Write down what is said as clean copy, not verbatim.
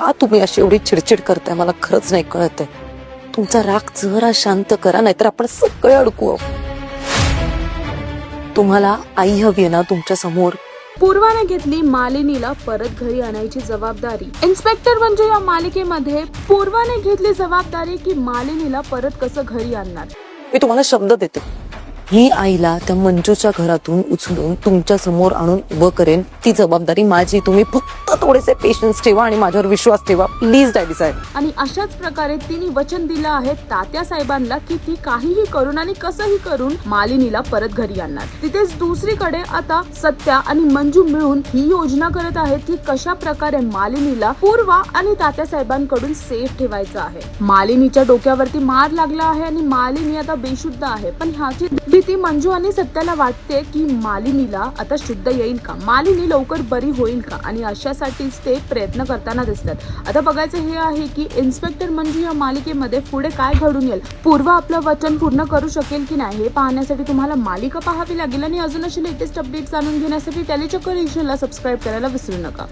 का तुम्ही अशी एवढी चिडचिड करताय मला खरंच नाही कळत आहे. तुमचा राग जरा शांत करा, नाहीतर आपण सगळे अडकू. तुम्हाला आई हवी ना तुमच्या समोर. पूर्वाने घेतली मालिनीला परत घरी आणायची जबाबदारी. इन्स्पेक्टर मंजू या मालिकेमध्ये पूर्वाने घेतली जबाबदारी की मालिनीला परत कसं घरी आणणार. मी तुम्हाला शब्द देते, ही आईला त्या मंजूच्या घरातून उचलून तुमच्या समोर आणून उभं करेन. ती जबाबदारी माझी. तुम्ही फक्त थोडेसे पेशन्स ठेवा आणि माझ्यावर विश्वास ठेवा प्लीज डॅडी साहेब. आणि अशाच प्रकारे तिने वचन दिलं आहे तात्या साहेबांना की ती काहीही करून आणि कसंही करून मालिनीला परत घरी आणणार. तिथेच दुसरीकडे आता सत्या आणि मंजू मिळून ही योजना करत आहेत की कशा प्रकारे मालिनीला पूर्वा आणि तात्या साहेबांकडून सेफ ठेवायचं आहे. मालिनीच्या डोक्यावरती मार लागला आहे आणि मालिनी आता बेशुद्ध आहे. पण ह्याची भीती मंजू आणि सत्याला वाटते की मालिनीला आता शुद्ध येईल का, मालिनी लवकर बरी होईल का, आणि अशासाठीच ते प्रयत्न करताना दिसतात. आता बघायचं हे आहे की इन्स्पेक्टर मंजू या मालिकेमध्ये पुढे काय घडून येईल. पूर्वा आपलं वचन पूर्ण करू शकेल की नाही हे पाहण्यासाठी तुम्हाला मालिका पाहावी लागेल. आणि अजून अशी लेटेस्ट अपडेट जाणून घेण्यासाठी टेलीचक्कर ला सबस्क्राईब करायला विसरू नका.